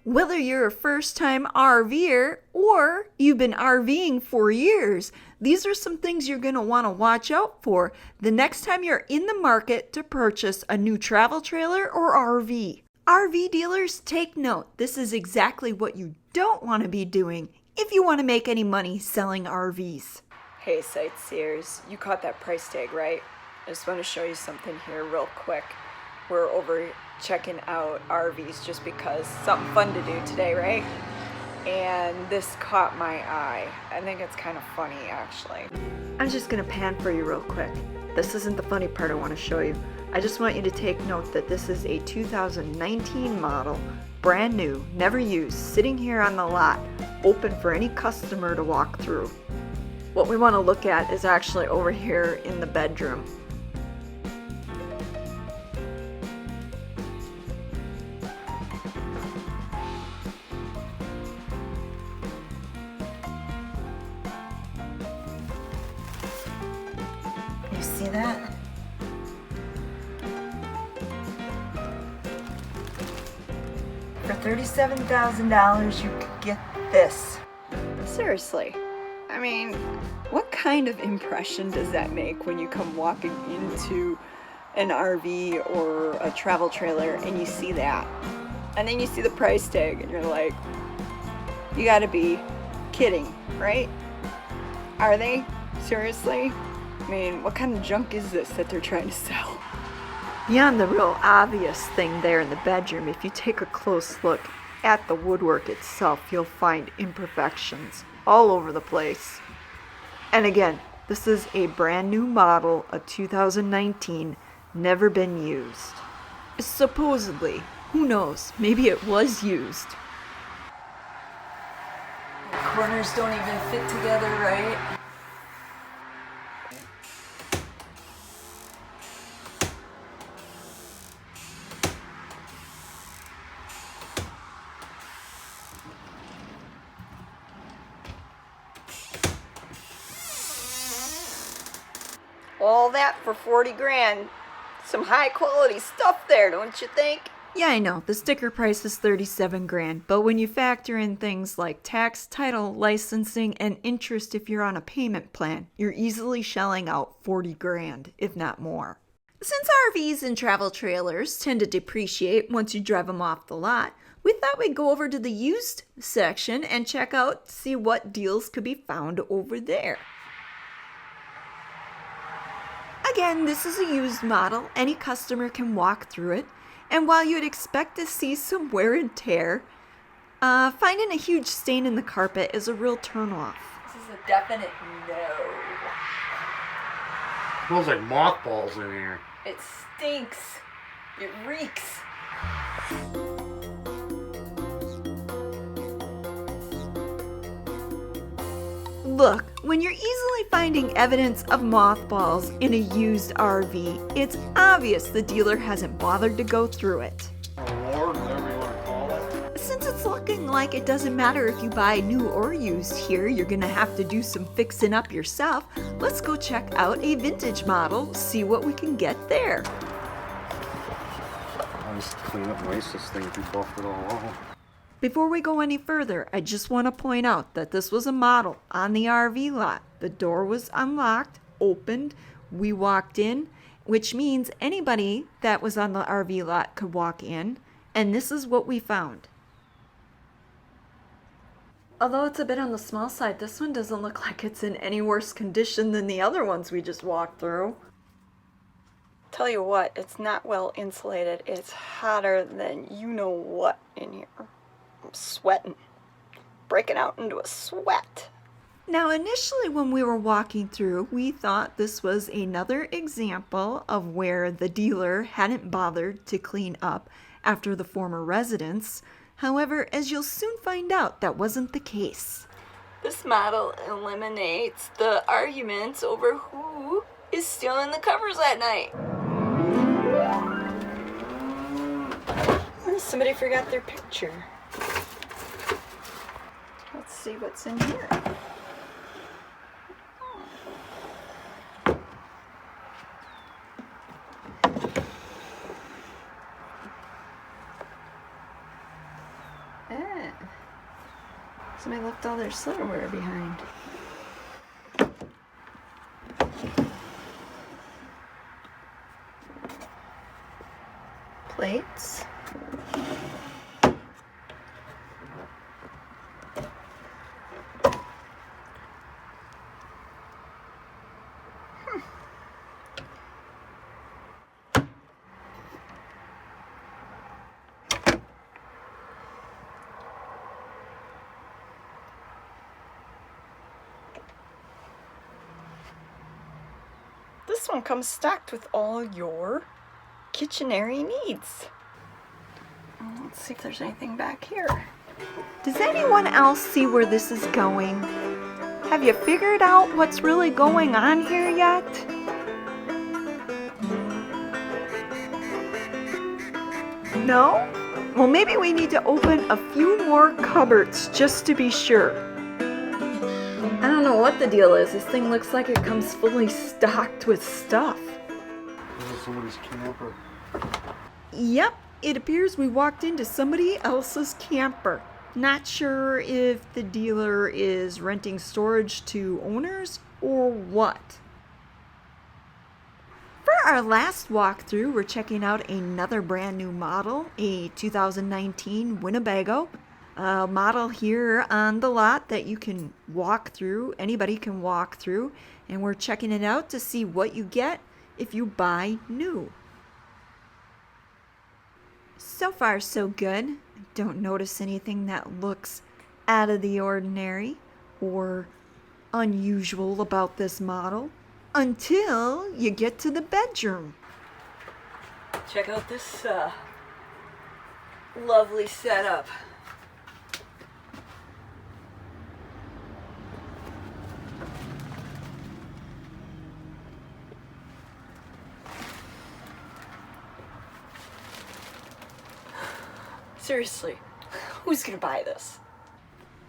Whether you're a first-time RVer or you've been RVing for years, these are some things you're going to want to watch out for the next time you're in the market to purchase a new travel trailer or RV. RV dealers, take note. This is exactly what you don't want to be doing if you want to make any money selling RVs. Hey sightseers, you caught that price tag, right? I just want to show you something here real quick. We're over checking out RVs just because something fun to do today, right? And this caught my eye. I think it's kind of funny actually. I'm just going to pan for you real quick. This isn't the funny part I want to show you. I just want you to take note that this is a 2019 model, brand new, never used, sitting here on the lot, open for any customer to walk through. What we want to look at is actually over here in the bedroom. You see that? For $37,000 you could get this. Seriously, I mean, what kind of impression does that make when you come walking into an RV or a travel trailer and you see that? And then you see the price tag and you're like, you gotta be kidding, right? Are they? Seriously? I mean, what kind of junk is this that they're trying to sell? Beyond the real obvious thing there in the bedroom, if you take a close look at the woodwork itself, you'll find imperfections all over the place. And again, this is a brand new model, a 2019, never been used. Supposedly, who knows, maybe it was used. The corners don't even fit together, right? All that for 40 grand. Some high quality stuff there, don't you think? Yeah, I know, the sticker price is 37 grand, but when you factor in things like tax, title, licensing, and interest if you're on a payment plan, you're easily shelling out 40 grand, if not more. Since RVs and travel trailers tend to depreciate once you drive them off the lot, we thought we'd go over to the used section and check out, see what deals could be found over there. Again, this is a used model. Any customer can walk through it. And while you'd expect to see some wear and tear, finding a huge stain in the carpet is a real turnoff. This is a definite no. Smells like mothballs in here. It stinks. It reeks. Look, when you're easily finding evidence of mothballs in a used RV, it's obvious the dealer hasn't bothered to go through it. Award, whatever you want to call it. Since it's looking like it doesn't matter if you buy new or used here, you're gonna have to do some fixing up yourself. Let's go check out a vintage model, see what we can get there. I'll just clean up nice this thing if you buffed it all out. Before we go any further, I just want to point out that this was a model on the RV lot. The door was unlocked, opened, we walked in, which means anybody that was on the RV lot could walk in, and this is what we found. Although it's a bit on the small side, this one doesn't look like it's in any worse condition than the other ones we just walked through. Tell you what, it's not well insulated. It's hotter than you know what in here. I'm sweating. Breaking out into a sweat. Now, initially when we were walking through, we thought this was another example of where the dealer hadn't bothered to clean up after the former residents. However, as you'll soon find out, that wasn't the case. This model eliminates the arguments over who is stealing the covers at night. Somebody forgot their picture. Let's see what's in here. Somebody left all their silverware behind. Plates. This one comes stacked with all your kitchenary needs. Let's see if there's anything back here. Does anyone else see where this is going? Have you figured out what's really going on here yet? No? Well, maybe we need to open a few more cupboards just to be sure. I don't know what the deal is. This thing looks like it comes fully stocked with stuff. This is somebody's camper. Yep, it appears we walked into somebody else's camper. Not sure if the dealer is renting storage to owners or what. For our last walkthrough, we're checking out another brand new model, a 2019 Winnebago. A model here on the lot that you can walk through, anybody can walk through, and we're checking it out to see what you get if you buy new. So far, so good. I don't notice anything that looks out of the ordinary or unusual about this model until you get to the bedroom. Check out this lovely setup. Seriously, who's gonna buy this?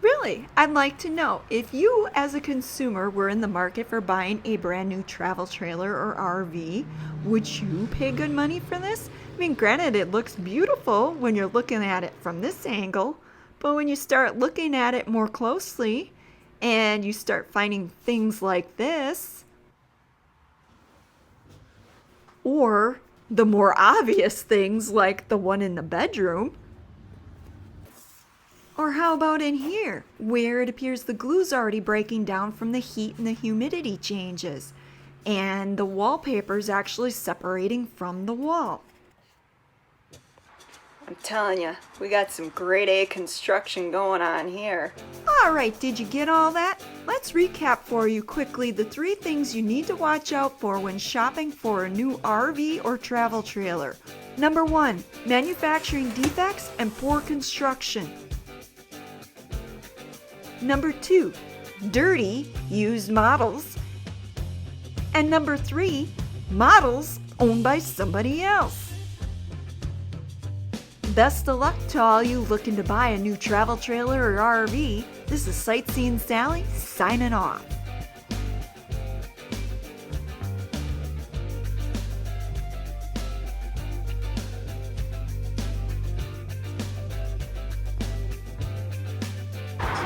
Really, I'd like to know, if you as a consumer were in the market for buying a brand new travel trailer or RV, would you pay good money for this? I mean, granted, it looks beautiful when you're looking at it from this angle, but when you start looking at it more closely and you start finding things like this, or the more obvious things like the one in the bedroom, or how about in here, where it appears the glue's already breaking down from the heat and the humidity changes, and the wallpaper's actually separating from the wall. I'm telling you, we got some grade A construction going on here. All right, did you get all that? Let's recap for you quickly the 3 things you need to watch out for when shopping for a new RV or travel trailer. Number 1, manufacturing defects and poor construction. Number 2, dirty, used models. And number 3, models owned by somebody else. Best of luck to all you looking to buy a new travel trailer or RV. This is Sightseeing Sally signing off.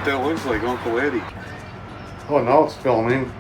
That looks like Uncle Eddie. Oh, now it's filming.